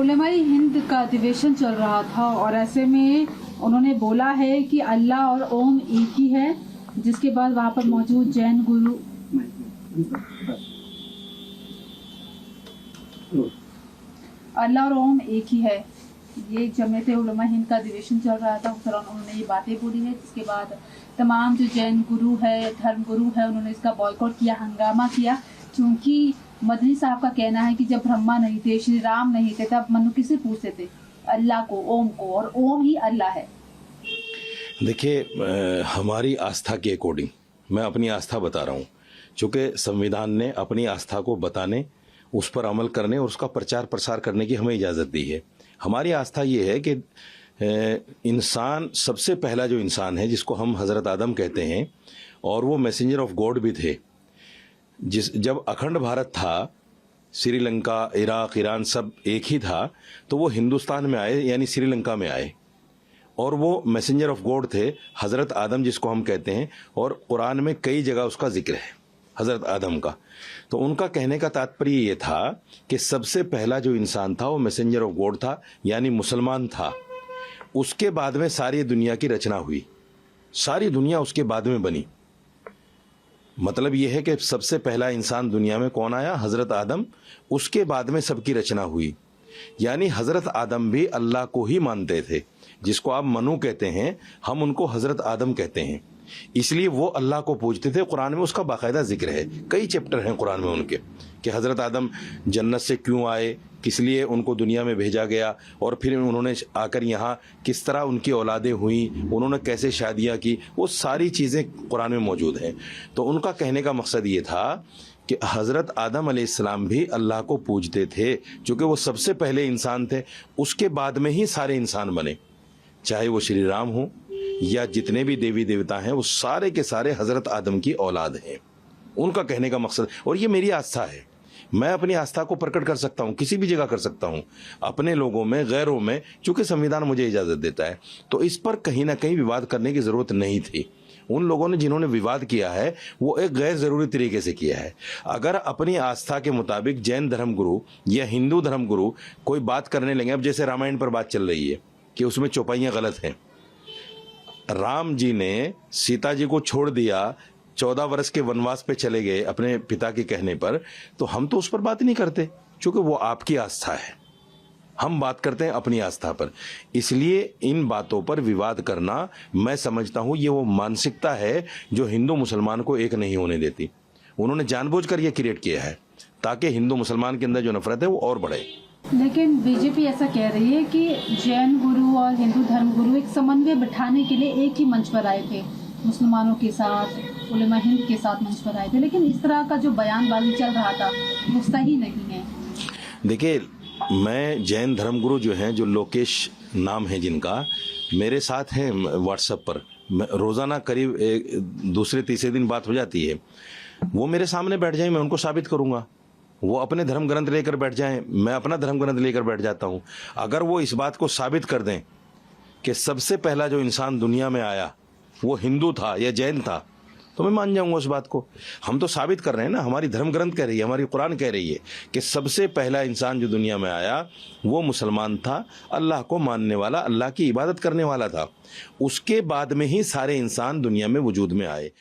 उलेमाए हिंद का अधिवेशन चल रहा था और ऐसे में उन्होंने बोला है कि अल्लाह और ओम एक ही है, जिसके बाद वहाँ पर मौजूद जैन गुरु अल्लाह और ओम एक ही है। ये जमीयत उलमा हिंद का अधिवेशन चल रहा था, उस दौरान उन्होंने ये बातें बोली है, जिसके बाद तमाम जो जैन गुरु है, धर्म गुरु है, उन्होंने इसका बॉयकॉट किया, हंगामा किया, क्योंकि मदनी साहब का कहना है कि जब ब्रह्मा नहीं थे, श्री राम नहीं थे, तब मनु किसे पूछते थे? अल्लाह को, ओम को, और ओम ही अल्लाह है। देखिए, हमारी आस्था के अकॉर्डिंग मैं अपनी आस्था बता रहा हूँ, चूँकि संविधान ने अपनी आस्था को बताने, उस पर अमल करने और उसका प्रचार प्रसार करने की हमें इजाज़त दी है। हमारी आस्था ये है कि इंसान, सबसे पहला जो इंसान है जिसको हम हज़रत आदम कहते हैं, और वो मैसेंजर ऑफ गॉड भी थे। जब अखंड भारत था, श्रीलंका, इराक, ईरान सब एक ही था, तो वो हिंदुस्तान में आए, यानी श्रीलंका में आए, और वो मैसेंजर ऑफ गॉड थे, हज़रत आदम जिसको हम कहते हैं, और कुरान में कई जगह उसका जिक्र है हज़रत आदम का। तो उनका कहने का तात्पर्य ये था कि सबसे पहला जो इंसान था वो मैसेंजर ऑफ गॉड था, यानी मुसलमान था। उसके बाद में सारी दुनिया की रचना हुई, सारी दुनिया उसके बाद में बनी। मतलब ये है कि सबसे पहला इंसान दुनिया में कौन आया? हज़रत आदम। उसके बाद में सबकी रचना हुई, यानी हज़रत आदम भी अल्लाह को ही मानते थे। जिसको आप मनु कहते हैं, हम उनको हज़रत आदम कहते हैं, इसलिए वो अल्लाह को पूजते थे। कुरान में उसका बाकायदा जिक्र है, कई चैप्टर हैं कुरान में उनके, कि हज़रत आदम जन्नत से क्यों आए, किस लिए उनको दुनिया में भेजा गया, और फिर उन्होंने आकर यहाँ किस तरह उनकी औलादें हुई, उन्होंने कैसे शादियाँ की, वो सारी चीज़ें कुरान में मौजूद हैं। तो उनका कहने का मकसद ये था कि हज़रत आदम अलैहिस्सलाम भी अल्लाह को पूजते थे, चूँकि वो सबसे पहले इंसान थे। उसके बाद में ही सारे इंसान बने, चाहे वो श्री राम हो या जितने भी देवी देवता हैं, वो सारे के सारे हज़रत आदम की औलाद हैं। उनका कहने का मकसद, और ये मेरी आस्था है, मैं अपनी आस्था को प्रकट कर सकता हूँ, किसी भी जगह कर सकता हूँ, अपने लोगों में, गैरों में, चूँकि संविधान मुझे इजाज़त देता है। तो इस पर कहीं ना कहीं विवाद करने की ज़रूरत नहीं थी। उन लोगों ने जिन्होंने विवाद किया है वो एक गैर ज़रूरी तरीके से किया है। अगर अपनी आस्था के मुताबिक जैन धर्मगुरु या हिंदू धर्मगुरु कोई बात करने लगे, अब जैसे रामायण पर बात चल रही है कि उसमें चौपाइयाँ गलत हैं, राम जी ने सीता जी को छोड़ दिया, 14 वर्ष के वनवास पे चले गए अपने पिता के कहने पर, तो हम तो उस पर बात नहीं करते, क्योंकि वो आपकी आस्था है। हम बात करते हैं अपनी आस्था पर। इसलिए इन बातों पर विवाद करना, मैं समझता हूँ ये वो मानसिकता है जो हिंदू मुसलमान को एक नहीं होने देती। उन्होंने जानबूझकर यह क्रिएट किया है ताकि हिंदू मुसलमान के अंदर जो नफरत है वो और बढ़े। लेकिन बीजेपी ऐसा कह रही है कि जैन गुरु और हिंदू धर्म गुरु एक समन्वय बिठाने के लिए एक ही मंच पर आए थे, मुसलमानों के साथ, उलेमा हिंद के साथ मंच पर आए थे, लेकिन इस तरह का जो बयानबाजी चल रहा था वो सही नहीं है। देखिए, मैं जैन धर्मगुरु जो हैं, जो लोकेश नाम है जिनका, मेरे साथ हैं व्हाट्सएप पर, रोज़ाना करीब दूसरे तीसरे दिन बात हो जाती है। वो मेरे सामने बैठ जाए, मैं उनको साबित करूँगा। वो अपने धर्म ग्रंथ लेकर बैठ जाएं, मैं अपना धर्म ग्रंथ लेकर बैठ जाता हूँ। अगर वो इस बात को साबित कर दें कि सबसे पहला जो इंसान दुनिया में आया वो हिंदू था या जैन था, तो मैं मान जाऊंगा उस बात को। हम तो साबित कर रहे हैं ना, हमारी धर्म ग्रंथ कह रही है, हमारी कुरान कह रही है कि सबसे पहला इंसान जो दुनिया में आया वो मुसलमान था, अल्लाह को मानने वाला, अल्लाह की इबादत करने वाला था। उसके बाद में ही सारे इंसान दुनिया में वजूद में आए।